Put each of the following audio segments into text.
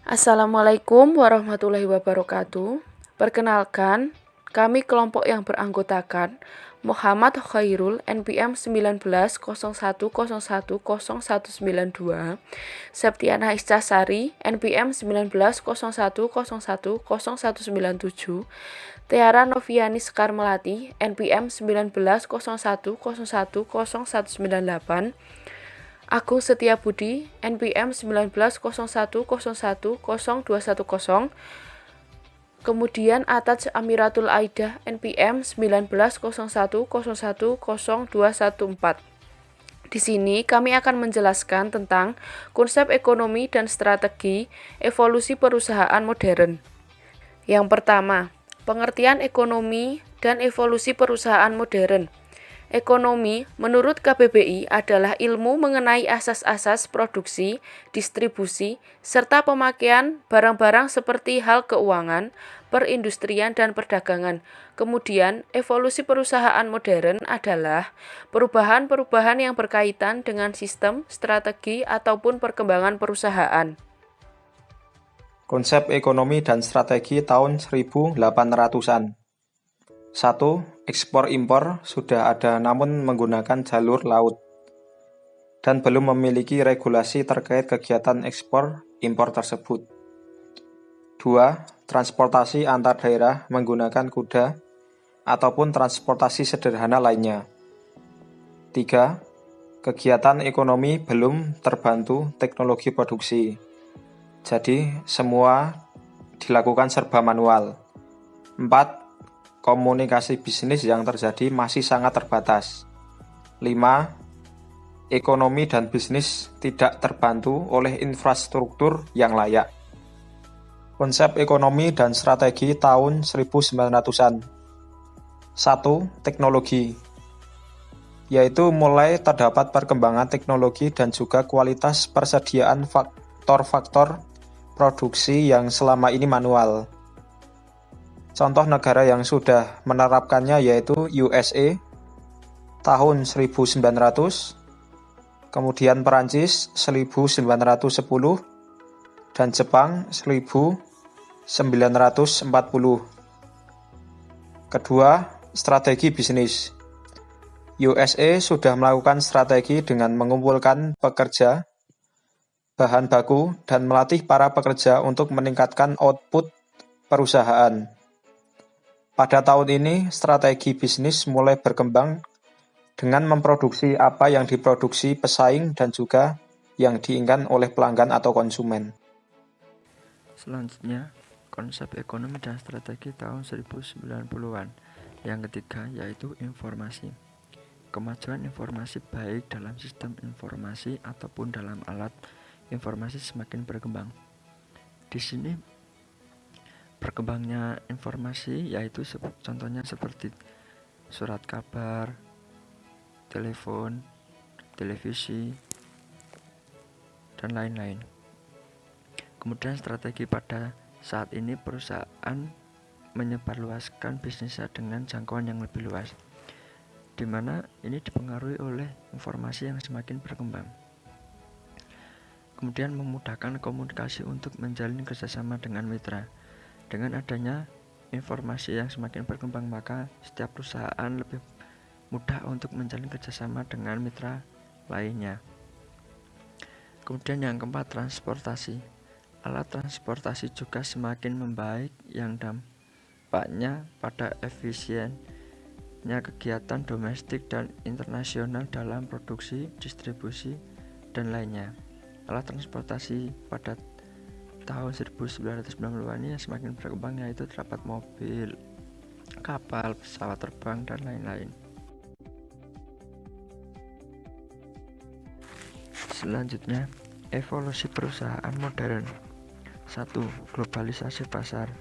Assalamualaikum warahmatullahi wabarakatuh. Perkenalkan, kami kelompok yang beranggotakan Muhammad Khairul NPM 1901010192, Septiana Iscasari NPM 1901010197, Tiara Noviani Sekar Melati NPM 1901010198, Agung Setiabudi NPM 1901010210, kemudian Ataj Amiratul Aidah NPM 1901010214. Di sini kami akan menjelaskan tentang konsep ekonomi dan strategi evolusi perusahaan modern. Yang pertama, pengertian ekonomi dan evolusi perusahaan modern. Ekonomi, menurut KBBI, adalah ilmu mengenai asas-asas produksi, distribusi, serta pemakaian barang-barang seperti hal keuangan, perindustrian, dan perdagangan. Kemudian, evolusi perusahaan modern adalah perubahan-perubahan yang berkaitan dengan sistem, strategi, ataupun perkembangan perusahaan. Konsep ekonomi dan strategi tahun 1800-an. 1. Ekspor-impor sudah ada namun menggunakan jalur laut dan belum memiliki regulasi terkait kegiatan ekspor-impor tersebut. 2. Transportasi antar daerah menggunakan kuda ataupun transportasi sederhana lainnya. 3. Kegiatan ekonomi belum terbantu teknologi produksi. Jadi, semua dilakukan serba manual. 4. Komunikasi bisnis yang terjadi masih sangat terbatas. 5. Ekonomi dan bisnis tidak terbantu oleh infrastruktur yang layak. Konsep ekonomi dan strategi tahun 1900-an. 1. Teknologi, yaitu mulai terdapat perkembangan teknologi dan juga kualitas persediaan faktor-faktor produksi yang selama ini manual. Contoh negara yang sudah menerapkannya yaitu USA tahun 1900, kemudian Perancis 1910, dan Jepang 1940. Kedua, strategi bisnis. USA sudah melakukan strategi dengan mengumpulkan pekerja, bahan baku, dan melatih para pekerja untuk meningkatkan output perusahaan. Pada tahun ini, strategi bisnis mulai berkembang dengan memproduksi apa yang diproduksi pesaing dan juga yang diinginkan oleh pelanggan atau konsumen. Selanjutnya, konsep ekonomi dan strategi tahun 1990-an. Yang ketiga yaitu informasi. Kemajuan informasi baik dalam sistem informasi ataupun dalam alat informasi semakin berkembang. Di sini berkembangnya informasi yaitu contohnya seperti surat kabar, telepon, televisi, dan lain-lain. Kemudian strategi pada saat ini perusahaan menyebarluaskan bisnisnya dengan jangkauan yang lebih luas, di mana ini dipengaruhi oleh informasi yang semakin berkembang. Kemudian memudahkan komunikasi untuk menjalin kerjasama dengan mitra. Dengan adanya informasi yang semakin berkembang, maka setiap perusahaan lebih mudah untuk menjalin kerjasama dengan mitra lainnya. Kemudian yang keempat, transportasi. Alat transportasi juga semakin membaik yang dampaknya pada efisiennya kegiatan domestik dan internasional dalam produksi, distribusi, dan lainnya. Alat transportasi pada tahun 1990-an ini semakin berkembang, yaitu terdapat mobil, kapal, pesawat terbang, dan lain-lain. Selanjutnya, evolusi perusahaan modern. 1. Globalisasi pasar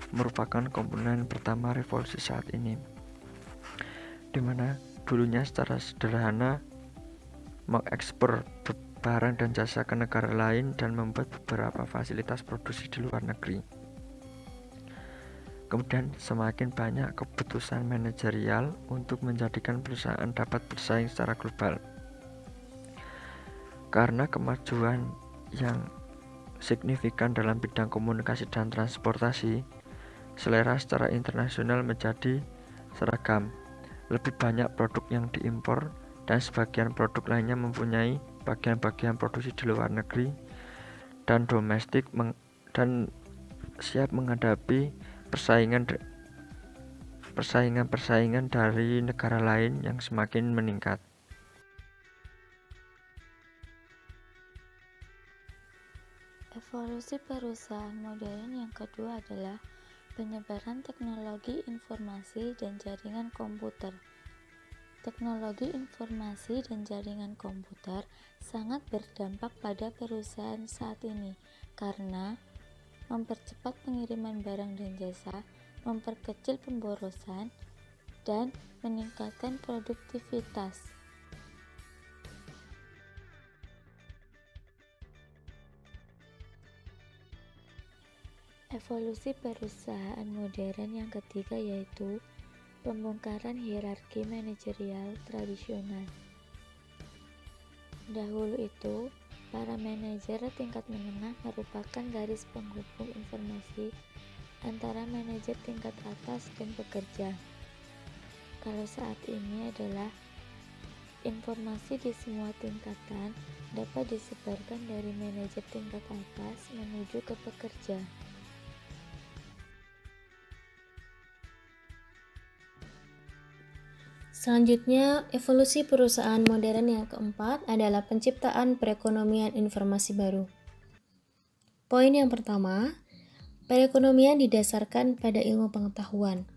merupakan komponen pertama revolusi saat ini, di mana dulunya secara sederhana mengekspor barang dan jasa ke negara lain dan membuat beberapa fasilitas produksi di luar negeri. Kemudian semakin banyak keputusan manajerial untuk menjadikan perusahaan dapat bersaing secara global. Karena kemajuan yang signifikan dalam bidang komunikasi dan transportasi, selera secara internasional menjadi seragam. Lebih banyak produk yang diimpor dan sebagian produk lainnya mempunyai bagian-bagian produksi di luar negeri dan domestik dan siap menghadapi persaingan dari negara lain yang semakin meningkat. Evolusi perusahaan modern yang kedua adalah penyebaran teknologi informasi dan jaringan komputer. Teknologi informasi dan jaringan komputer sangat berdampak pada perusahaan saat ini karena mempercepat pengiriman barang dan jasa, memperkecil pemborosan, dan meningkatkan produktivitas. Evolusi perusahaan modern yang ketiga yaitu pembongkaran hierarki manajerial tradisional. Dahulu itu, para manajer tingkat menengah merupakan garis penghubung informasi antara manajer tingkat atas dan pekerja. Kalau saat ini adalah informasi di semua tingkatan dapat disebarkan dari manajer tingkat atas menuju ke pekerja. Selanjutnya, evolusi perusahaan modern yang keempat adalah penciptaan perekonomian informasi baru. Poin yang pertama, perekonomian didasarkan pada ilmu pengetahuan.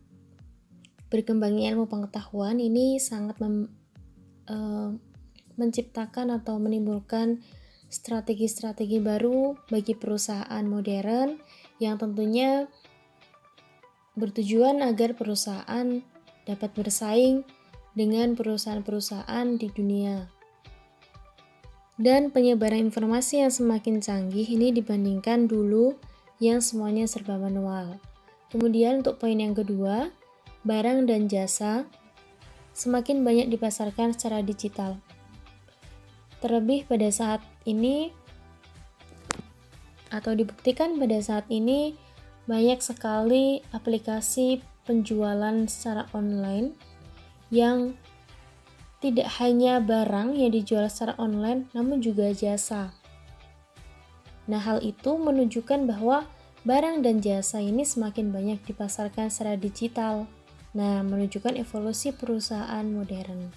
Berkembangnya ilmu pengetahuan ini sangat menciptakan atau menimbulkan strategi-strategi baru bagi perusahaan modern yang tentunya bertujuan agar perusahaan dapat bersaing dengan perusahaan-perusahaan di dunia. Dan penyebaran informasi yang semakin canggih ini dibandingkan dulu yang semuanya serba manual. Kemudian untuk poin yang kedua, barang dan jasa semakin banyak dipasarkan secara digital. Terlebih pada saat ini atau dibuktikan pada saat ini banyak sekali aplikasi penjualan secara online yang tidak hanya barang yang dijual secara online, namun juga jasa. Nah, hal itu menunjukkan bahwa barang dan jasa ini semakin banyak dipasarkan secara digital. Nah, menunjukkan evolusi perusahaan modern.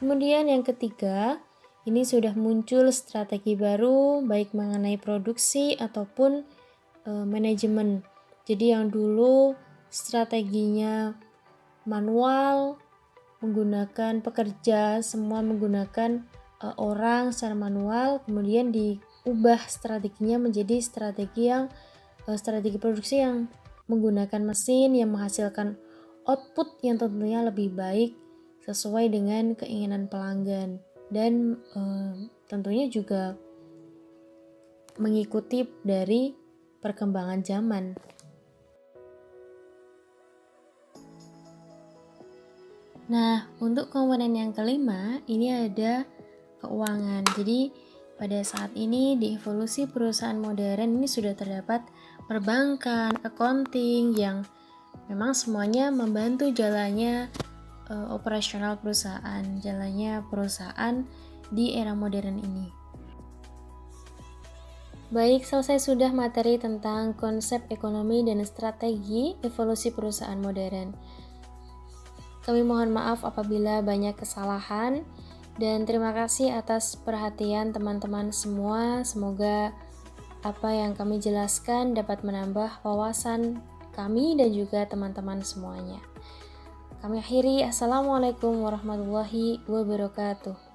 Kemudian yang ketiga, ini sudah muncul strategi baru baik mengenai produksi ataupun manajemen. Jadi yang dulu strateginya manual, menggunakan pekerja, semua menggunakan orang secara manual, kemudian diubah strateginya menjadi strategi produksi yang menggunakan mesin yang menghasilkan output yang tentunya lebih baik sesuai dengan keinginan pelanggan dan tentunya juga mengikuti dari perkembangan zaman. Nah, untuk komponen yang kelima, ini ada keuangan. Jadi, pada saat ini di evolusi perusahaan modern ini sudah terdapat perbankan, accounting yang memang semuanya membantu jalannya operasional perusahaan, jalannya perusahaan di era modern ini. Baik, selesai sudah materi tentang konsep ekonomi dan strategi evolusi perusahaan modern. Kami mohon maaf apabila banyak kesalahan dan terima kasih atas perhatian teman-teman semua. Semoga apa yang kami jelaskan dapat menambah wawasan kami dan juga teman-teman semuanya. Kami akhiri, Assalamualaikum warahmatullahi wabarakatuh.